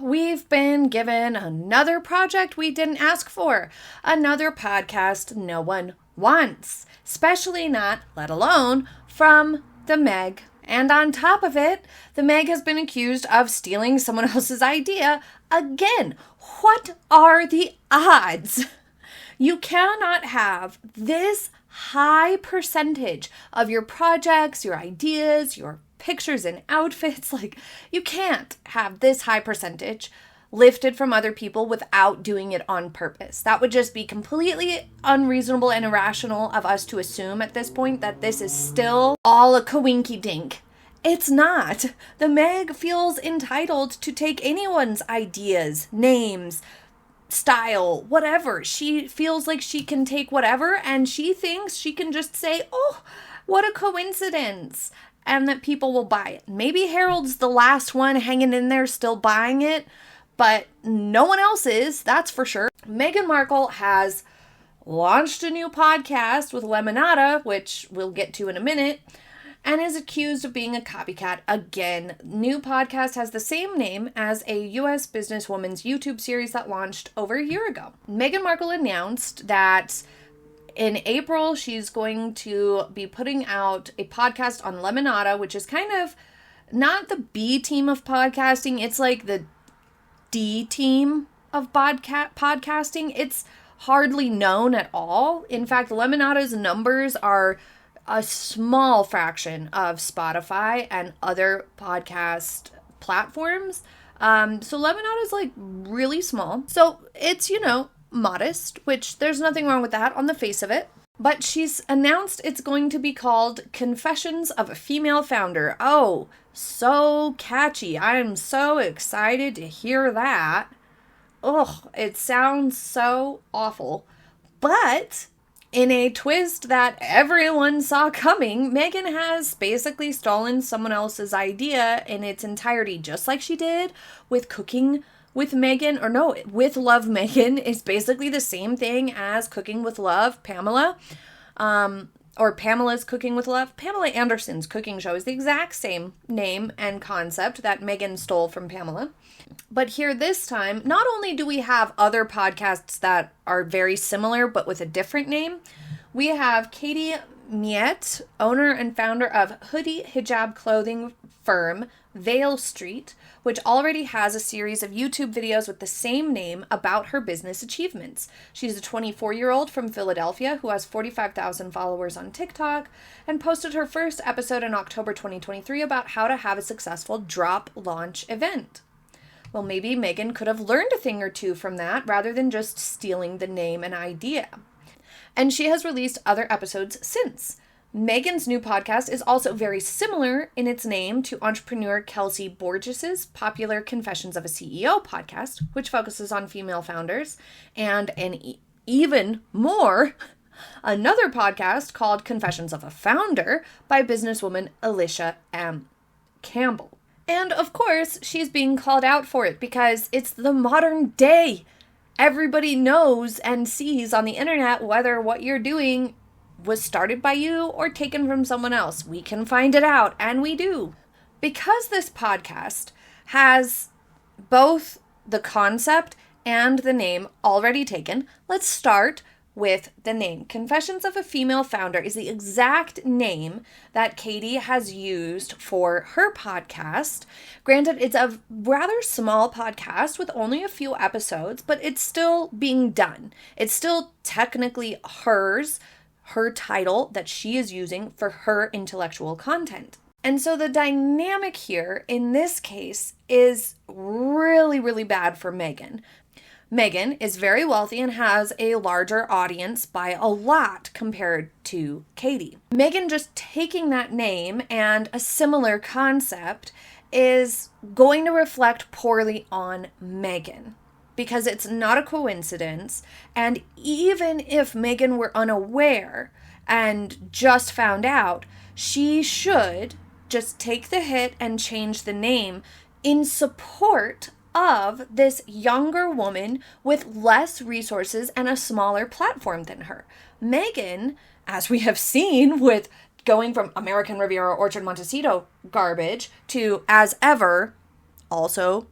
we've been given another project we didn't ask for, another podcast no one wants, especially not, let alone, from the Meg. And on top of it, the Meg has been accused of stealing someone else's idea again. What are the odds? You cannot have this high percentage of your projects, your ideas, your pictures and outfits. Like, you can't have this high percentage lifted from other people without doing it on purpose. That would just be completely unreasonable and irrational of us to assume at this point that this is still all a coinky dink. It's not. The Meg feels entitled to take anyone's ideas, names, style, whatever. She feels like she can take whatever, and she thinks she can just say, oh, what a coincidence, and that people will buy it. Maybe Harold's the last one hanging in there still buying it, but no one else is, that's for sure. Meghan Markle has launched a new podcast with Lemonada, which we'll get to in a minute, and is accused of being a copycat again. New podcast has the same name as a U.S. businesswoman's YouTube series that launched over a year ago. Meghan Markle announced that in April, she's going to be putting out a podcast on Lemonada, which is kind of not the B team of podcasting. It's like the D team of podcasting. It's hardly known at all. In fact, Lemonada's numbers are a small fraction of Spotify and other podcast platforms. So Lemonada is like really small. So it's, modest, which there's nothing wrong with that on the face of it. But she's announced it's going to be called Confessions of a Female Founder. Oh, so catchy. I'm so excited to hear that. Ugh, it sounds so awful. But in a twist that everyone saw coming, Meghan has basically stolen someone else's idea in its entirety, just like she did with Cooking with Meghan, with Love Meghan is basically the same thing as Cooking with Love, Pamela, or Pamela's Cooking with Love. Pamela Anderson's cooking show is the exact same name and concept that Meghan stole from Pamela. But here this time, not only do we have other podcasts that are very similar but with a different name, we have Katie Miette, owner and founder of hoodie hijab clothing firm Veil Street, which already has a series of YouTube videos with the same name about her business achievements. She's a 24-year-old from Philadelphia who has 45,000 followers on TikTok and posted her first episode in October 2023 about how to have a successful drop launch event. Well, maybe Meghan could have learned a thing or two from that rather than just stealing the name and idea. And she has released other episodes since. Meghan's new podcast is also very similar in its name to entrepreneur Kelley Borges's popular Confessions of a CEO podcast, which focuses on female founders, and even more, another podcast called Confessions of a Founder by businesswoman Alicia M. Campbell. And of course, she's being called out for it because it's the modern day. Everybody knows and sees on the internet whether what you're doing was started by you or taken from someone else. We can find it out, and we do. Because this podcast has both the concept and the name already taken, let's start with the name. Confessions of a Female Founder is the exact name that Katie has used for her podcast. Granted, it's a rather small podcast with only a few episodes, but it's still being done. It's still technically hers, her title that she is using for her intellectual content. And so the dynamic here in this case is really, really bad for Meghan. Meghan is very wealthy and has a larger audience by a lot compared to Katie. Meghan just taking that name and a similar concept is going to reflect poorly on Meghan, because it's not a coincidence. And even if Meghan were unaware and just found out, she should just take the hit and change the name in support of this younger woman with less resources and a smaller platform than her. Meghan, as we have seen with going from American Riviera Orchard Montecito garbage to As Ever, also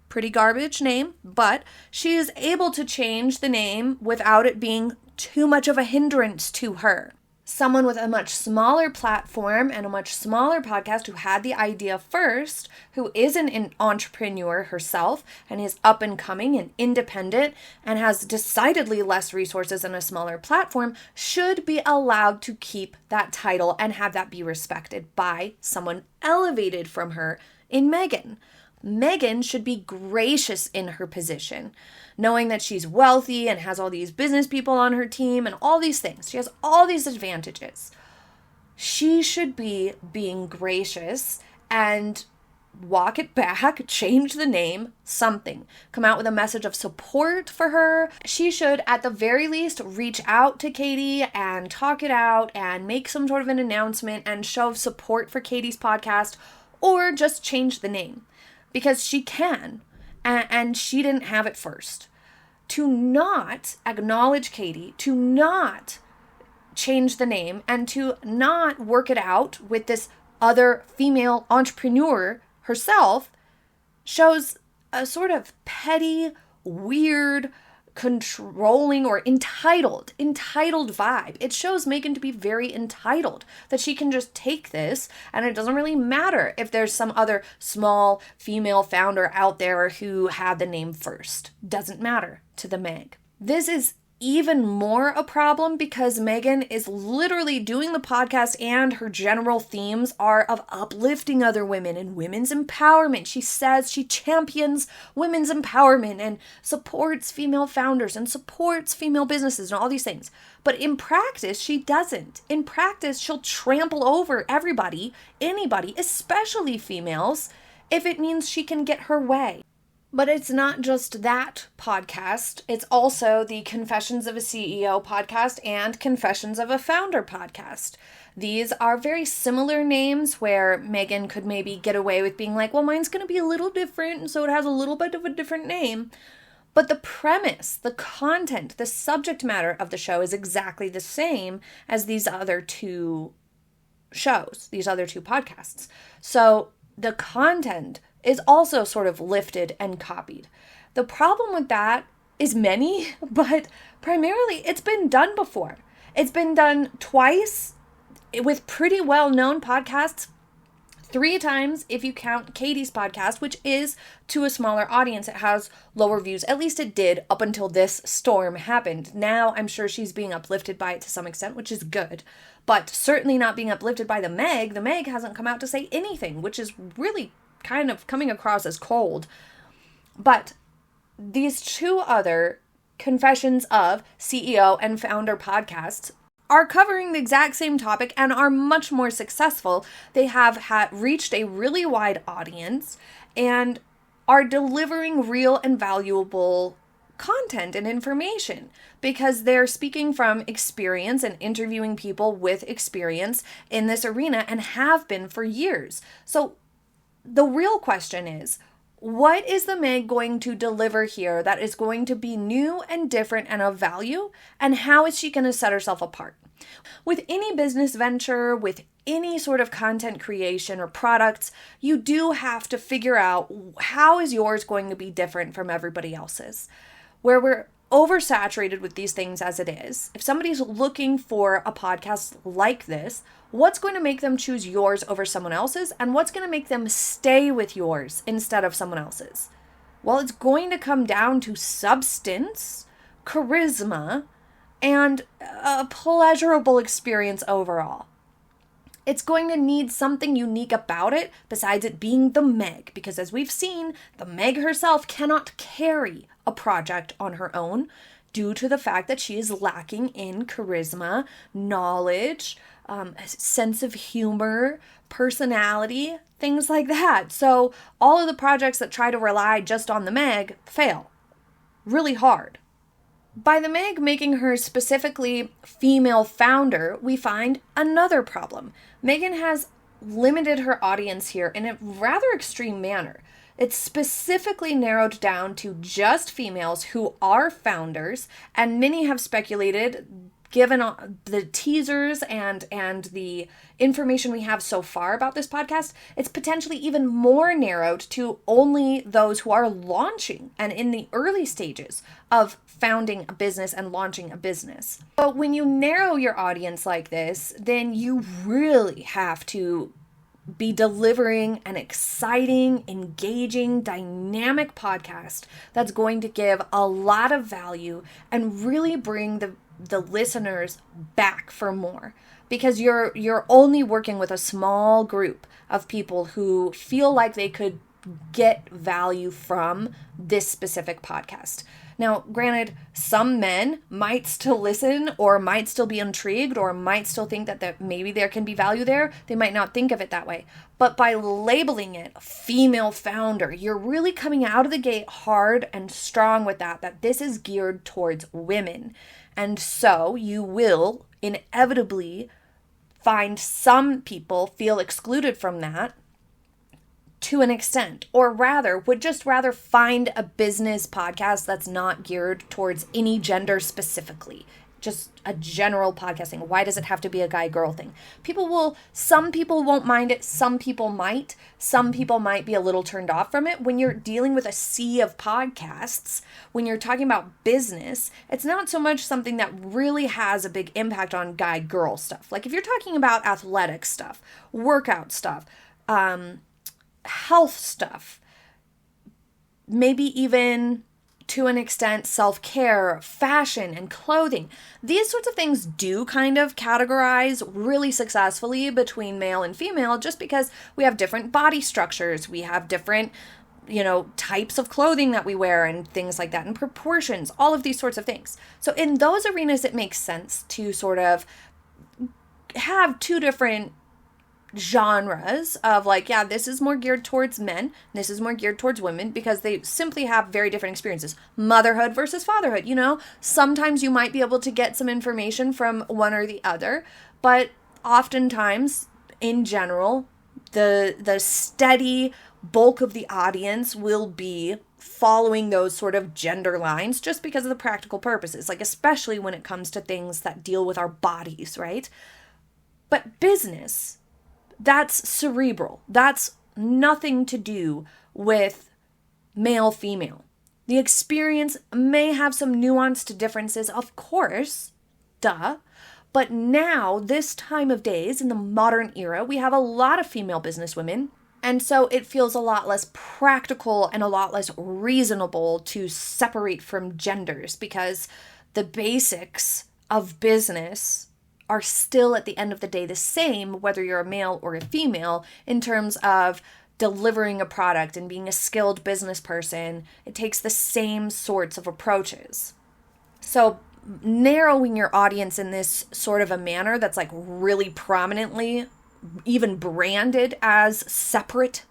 pretty garbage name, but she is able to change the name without it being too much of a hindrance to her. Someone with a much smaller platform and a much smaller podcast who had the idea first, who is an entrepreneur herself and is up and coming and independent and has decidedly less resources and a smaller platform, should be allowed to keep that title and have that be respected by someone elevated from her in Meghan. Meghan should be gracious in her position, knowing that she's wealthy and has all these business people on her team and all these things. She has all these advantages. She should be being gracious and walk it back, change the name, something. Come out with a message of support for her. She should, at the very least, reach out to Katie and talk it out and make some sort of an announcement and show support for Katie's podcast, or just change the name. Because she can, and she didn't have it first. To not acknowledge Katie, to not change the name, and to not work it out with this other female entrepreneur herself shows a sort of petty, weird, controlling or entitled vibe. It shows Meghan to be very entitled, that she can just take this and it doesn't really matter if there's some other small female founder out there who had the name first. Doesn't matter to the Meg. This is even more a problem because Meghan is literally doing the podcast and her general themes are of uplifting other women and women's empowerment. She says she champions women's empowerment and supports female founders and supports female businesses and all these things. But in practice, she doesn't. In practice, she'll trample over everybody, anybody, especially females, if it means she can get her way. But it's not just that podcast. It's also the Confessions of a CEO podcast and Confessions of a Founder podcast. These are very similar names where Meghan could maybe get away with being like, well, mine's going to be a little different, and so it has a little bit of a different name. But the premise, the content, the subject matter of the show is exactly the same as these other two shows, these other two podcasts. So the content is also sort of lifted and copied. The problem with that is many, but primarily it's been done before. It's been done twice with pretty well-known podcasts, 3 times if you count Katie's podcast, which is to a smaller audience. It has lower views. At least it did up until this storm happened. Now I'm sure she's being uplifted by it to some extent, which is good, but certainly not being uplifted by the Meg. The Meg hasn't come out to say anything, which is really kind of coming across as cold. But these 2 other Confessions of CEO and Founder podcasts are covering the exact same topic and are much more successful. They have reached a really wide audience and are delivering real and valuable content and information because they're speaking from experience and interviewing people with experience in this arena and have been for years. So the real question is, what is the Meg going to deliver here that is going to be new and different and of value? And how is she going to set herself apart? With any business venture, with any sort of content creation or products, you do have to figure out how is yours going to be different from everybody else's. Where we're oversaturated with these things as it is, if somebody's looking for a podcast like this, what's going to make them choose yours over someone else's, and what's going to make them stay with yours instead of someone else's? Well, it's going to come down to substance, charisma, and a pleasurable experience overall. It's going to need something unique about it besides it being the Meg, because as we've seen, the Meg herself cannot carry a project on her own due to the fact that she is lacking in charisma, knowledge, sense of humor, personality, things like that. So all of the projects that try to rely just on the Meg fail really hard. By the Meg making her specifically female founder, we find another problem. Meghan has limited her audience here in a rather extreme manner. It's specifically narrowed down to just females who are founders, and many have speculated, given the teasers and the information we have so far about this podcast, it's potentially even more narrowed to only those who are launching and in the early stages of founding a business and launching a business. But when you narrow your audience like this, then you really have to be delivering an exciting, engaging, dynamic podcast that's going to give a lot of value and really bring the listeners back for more, because you're only working with a small group of people who feel like they could get value from this specific podcast. Now, granted, some men might still listen or might still be intrigued or might still think that maybe there can be value there. They might not think of it that way. But by labeling it female founder, you're really coming out of the gate hard and strong with that this is geared towards women. And so you will inevitably find some people feel excluded from that to an extent, or would just rather find a business podcast that's not geared towards any gender specifically, just a general podcasting. Why does it have to be a guy-girl thing? Some people won't mind it, some people might be a little turned off from it. When you're dealing with a sea of podcasts, when you're talking about business, it's not so much something that really has a big impact on guy-girl stuff. Like if you're talking about athletic stuff, workout stuff, health stuff, maybe even to an extent self-care, fashion, and clothing. These sorts of things do kind of categorize really successfully between male and female, just because we have different body structures, we have different, types of clothing that we wear and things like that, and proportions, all of these sorts of things. So in those arenas, it makes sense to sort of have two different genres of this is more geared towards men, this is more geared towards women, because they simply have very different experiences. Motherhood versus fatherhood, sometimes you might be able to get some information from one or the other, but oftentimes in general the steady bulk of the audience will be following those sort of gender lines just because of the practical purposes, especially when it comes to things that deal with our bodies, right? But business, that's cerebral. That's nothing to do with male, female. The experience may have some nuanced differences, of course, duh. But now, this time of days, in the modern era, we have a lot of female businesswomen. And so it feels a lot less practical and a lot less reasonable to separate from genders, because the basics of business are still at the end of the day the same, whether you're a male or a female, in terms of delivering a product and being a skilled business person. It takes the same sorts of approaches. So narrowing your audience in this sort of a manner that's really prominently even branded as separate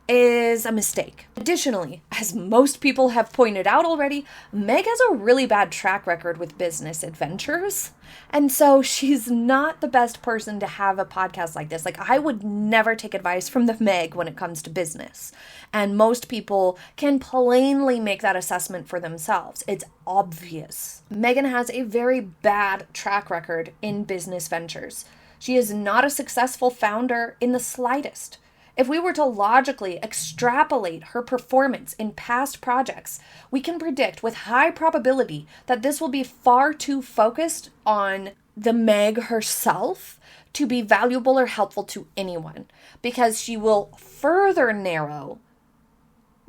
is a mistake. Additionally, as most people have pointed out already, Meg has a really bad track record with business adventures. And so she's not the best person to have a podcast like this. I would never take advice from the Meg when it comes to business. And most people can plainly make that assessment for themselves. It's obvious. Meghan has a very bad track record in business ventures. She is not a successful founder in the slightest. If we were to logically extrapolate her performance in past projects, we can predict with high probability that this will be far too focused on the Meg herself to be valuable or helpful to anyone, because she will further narrow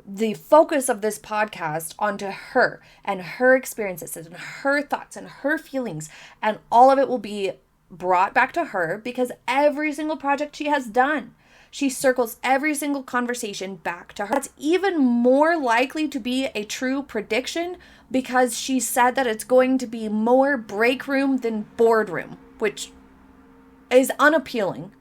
the focus of this podcast onto her and her experiences and her thoughts and her feelings, and all of it will be brought back to her because every single project she has done, she circles every single conversation back to her. That's even more likely to be a true prediction because she said that it's going to be more break room than boardroom, which is unappealing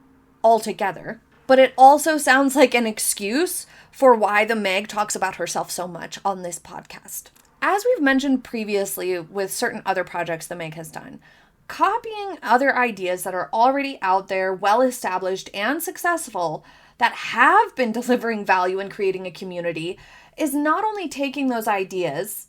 altogether. But it also sounds like an excuse for why the Meg talks about herself so much on this podcast. As we've mentioned previously with certain other projects the Meg has done, copying other ideas that are already out there, well-established and successful, that have been delivering value and creating a community, is not only taking those ideas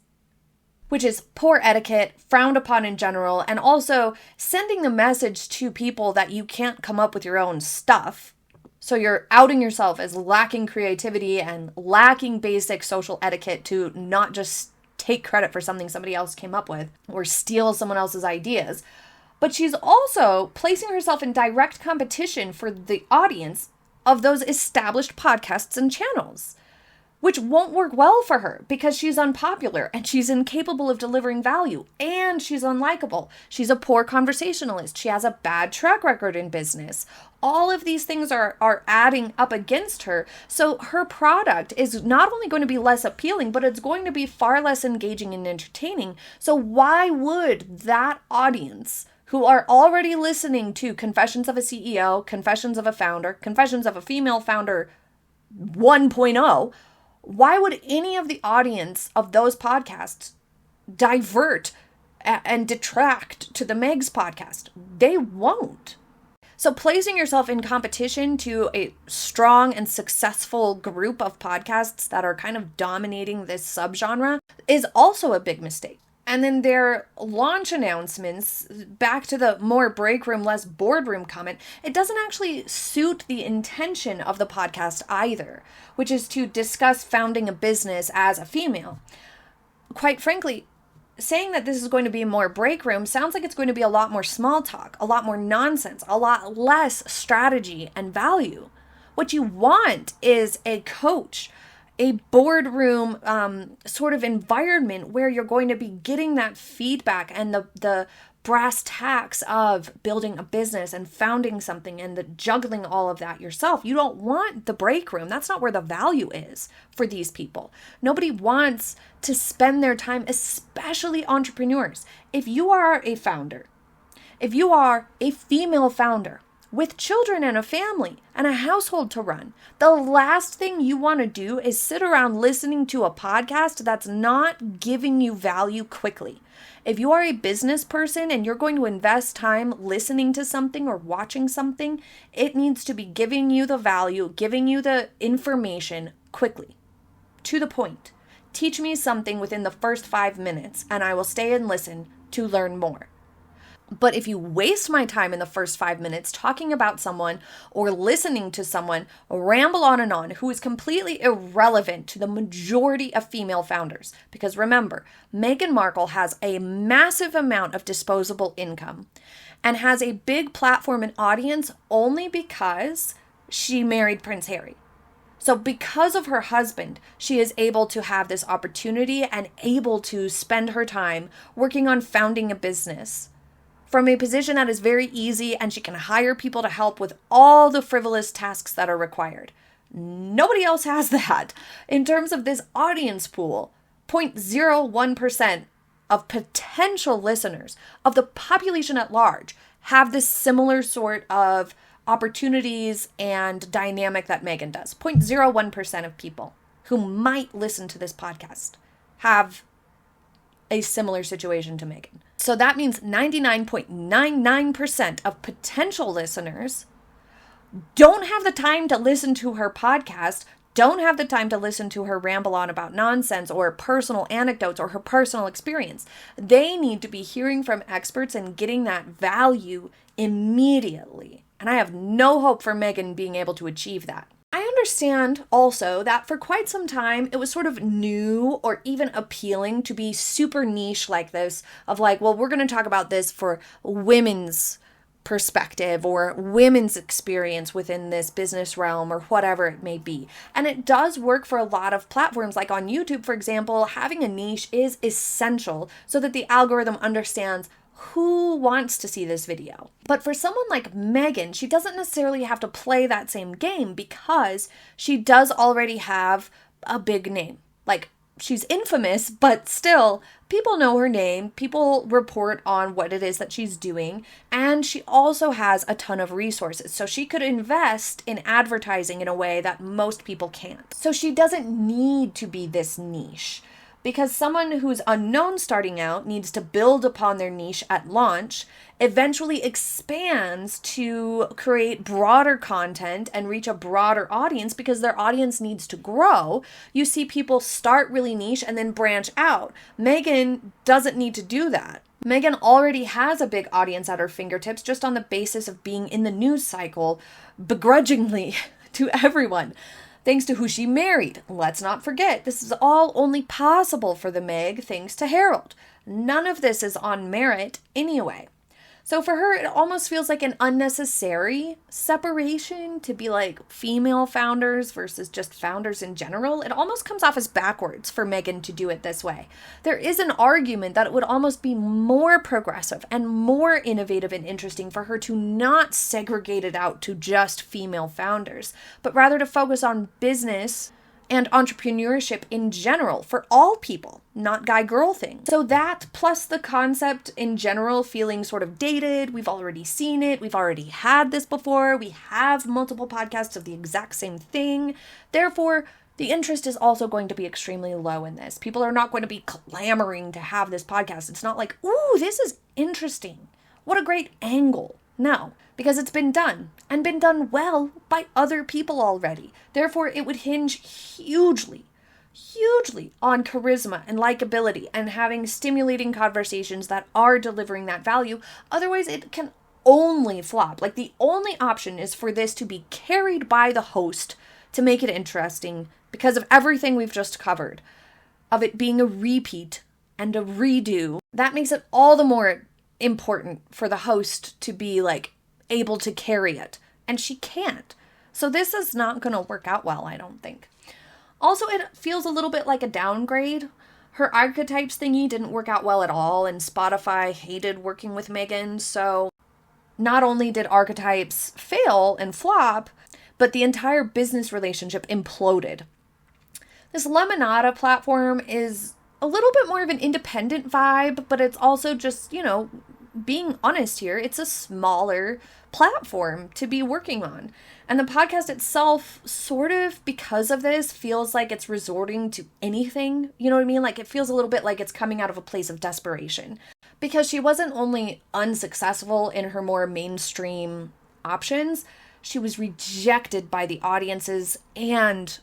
which is poor etiquette, frowned upon in general, and also sending the message to people that you can't come up with your own stuff. So you're outing yourself as lacking creativity and lacking basic social etiquette to not just take credit for something somebody else came up with or steal someone else's ideas. But she's also placing herself in direct competition for the audience of those established podcasts and channels, which won't work well for her because she's unpopular and she's incapable of delivering value and she's unlikable. She's a poor conversationalist. She has a bad track record in business. All of these things are adding up against her. So her product is not only going to be less appealing, but it's going to be far less engaging and entertaining. So why would that audience, who are already listening to Confessions of a CEO, Confessions of a Founder, Confessions of a Female Founder 1.0, why would any of the audience of those podcasts divert and detract to the Meg's podcast? They won't. So placing yourself in competition to a strong and successful group of podcasts that are kind of dominating this subgenre is also a big mistake. And then their launch announcements, back to the more break room, less boardroom comment, it doesn't actually suit the intention of the podcast either, which is to discuss founding a business as a female. Quite frankly, saying that this is going to be more break room sounds like it's going to be a lot more small talk, a lot more nonsense, a lot less strategy and value. What you want is a coach, a boardroom sort of environment where you're going to be getting that feedback and the brass tacks of building a business and founding something and the juggling all of that yourself. You don't want the break room. That's not where the value is for these people. Nobody wants to spend their time, especially entrepreneurs. If you are a founder, if you are a female founder with children and a family and a household to run, the last thing you want to do is sit around listening to a podcast that's not giving you value quickly. If you are a business person and you're going to invest time listening to something or watching something, it needs to be giving you the value, giving you the information quickly, to the point. Teach me something within the first 5 minutes and I will stay and listen to learn more. But if you waste my time in the first 5 minutes talking about someone or listening to someone ramble on and on who is completely irrelevant to the majority of female founders, because remember, Meghan Markle has a massive amount of disposable income and has a big platform and audience only because she married Prince Harry. So because of her husband, she is able to have this opportunity and able to spend her time working on founding a business from a position that is very easy, and she can hire people to help with all the frivolous tasks that are required. Nobody else has that. In terms of this audience pool, 0.01% of potential listeners of the population at large have this similar sort of opportunities and dynamic that Meghan does. 0.01% of people who might listen to this podcast have a similar situation to Meghan. So that means 99.99% of potential listeners don't have the time to listen to her podcast, don't have the time to listen to her ramble on about nonsense or personal anecdotes or her personal experience. They need to be hearing from experts and getting that value immediately. And I have no hope for Meghan being able to achieve that. I understand also that for quite some time, it was sort of new or even appealing to be super niche like this, of like, well, we're going to talk about this for women's perspective or women's experience within this business realm or whatever it may be. And it does work for a lot of platforms. Like on YouTube, for example, having a niche is essential so that the algorithm understands who wants to see this video. But for someone like Meghan, she doesn't necessarily have to play that same game because she does already have a big name. Like, she's infamous, but still, people know her name, people report on what it is that she's doing, and she also has a ton of resources. So she could invest in advertising in a way that most people can't. So she doesn't need to be this niche. because someone who's unknown starting out needs to build upon their niche at launch, eventually expands to create broader content and reach a broader audience because their audience needs to grow. You see people start really niche and then branch out. Meghan doesn't need to do that. Meghan already has a big audience at her fingertips just on the basis of being in the news cycle begrudgingly to everyone. Thanks to who she married. Let's not forget, this is all only possible for the Meg thanks to Harold. None of this is on merit anyway. So for her, it almost feels like an unnecessary separation to be like female founders versus just founders in general. It almost comes off as backwards for Meghan to do it this way. There is an argument that it would almost be more progressive and more innovative and interesting for her to not segregate it out to just female founders, but rather to focus on business and entrepreneurship in general for all people, not guy-girl thing. So that, plus the concept in general feeling sort of dated, we've already seen it, we've already had this before, we have multiple podcasts of the exact same thing. Therefore, the interest is also going to be extremely low in this. People are not going to be clamoring to have this podcast. It's not like, ooh, this is interesting. What a great angle. No, because it's been done, and been done well by other people already. Therefore, it would hinge hugely on charisma and likability and having stimulating conversations that are delivering that value. Otherwise, it can only flop. Like, the only option is for this to be carried by the host to make it interesting because of everything we've just covered, of it being a repeat and a redo. That makes it all the more important for the host to be like able to carry it, and she can't. So this is not going to work out well, I don't think. Also, it feels a little bit like a downgrade. Her archetypes thingy didn't work out well at all, and Spotify hated working with Meghan. So not only did archetypes fail and flop, but the entire business relationship imploded. This Lemonada platform is a little bit more of an independent vibe, but it's also just, being honest here, it's a smaller platform to be working on. And the podcast itself, sort of because of this, feels like it's resorting to anything. You know what I mean? Like, it feels a little bit like it's coming out of a place of desperation. Because she wasn't only unsuccessful in her more mainstream options, she was rejected by the audiences and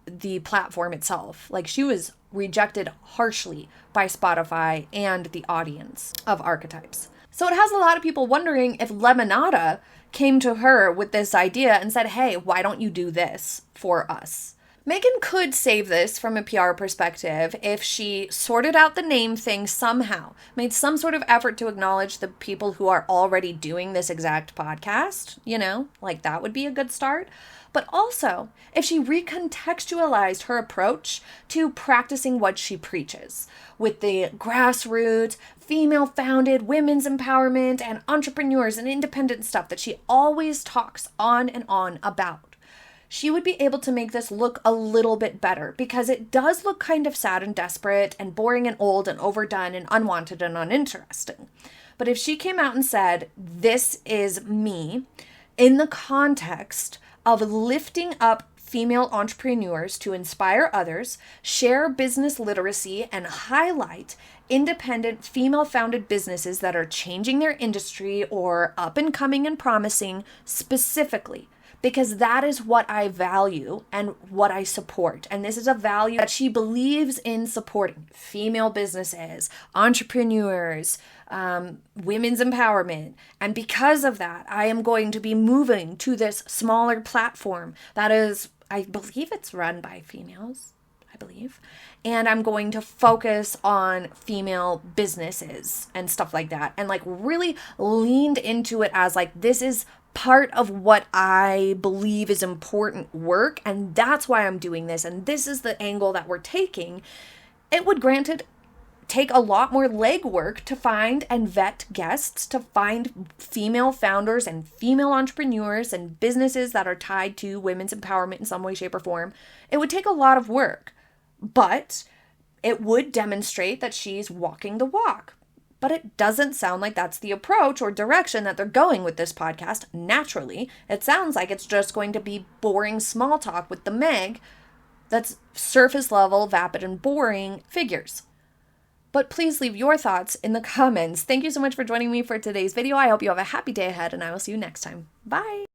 the platform itself. Like, she was rejected harshly by Spotify and the audience of archetypes. So it has a lot of people wondering if Lemonada came to her with this idea and said, hey, why don't you do this for us? Meghan could save this from a PR perspective if she sorted out the name thing somehow, made some sort of effort to acknowledge the people who are already doing this exact podcast, like that would be a good start. But also, if she recontextualized her approach to practicing what she preaches with the grassroots, female-founded women's empowerment and entrepreneurs and independent stuff that she always talks on and on about, she would be able to make this look a little bit better, because it does look kind of sad and desperate and boring and old and overdone and unwanted and uninteresting. But if she came out and said, this is me, in the context of lifting up female entrepreneurs to inspire others, share business literacy, and highlight independent female-founded businesses that are changing their industry or up and coming and promising specifically, because that is what I value and what I support. And this is a value that she believes in supporting: female businesses, entrepreneurs, women's empowerment. And because of that, I am going to be moving to this smaller platform that is, I believe it's run by females, and I'm going to focus on female businesses and stuff like that, and like really leaned into it as like, this is part of what I believe is important work, and that's why I'm doing this, and this is the angle that we're taking. It would, granted, take a lot more legwork to find and vet guests, to find female founders and female entrepreneurs and businesses that are tied to women's empowerment in some way, shape, or form. It would take a lot of work, but it would demonstrate that she's walking the walk. But it doesn't sound like that's the approach or direction that they're going with this podcast. Naturally, it sounds like it's just going to be boring small talk with the Meg that's surface level, vapid, and boring figures. But please leave your thoughts in the comments. Thank you so much for joining me for today's video. I hope you have a happy day ahead, and I will see you next time. Bye!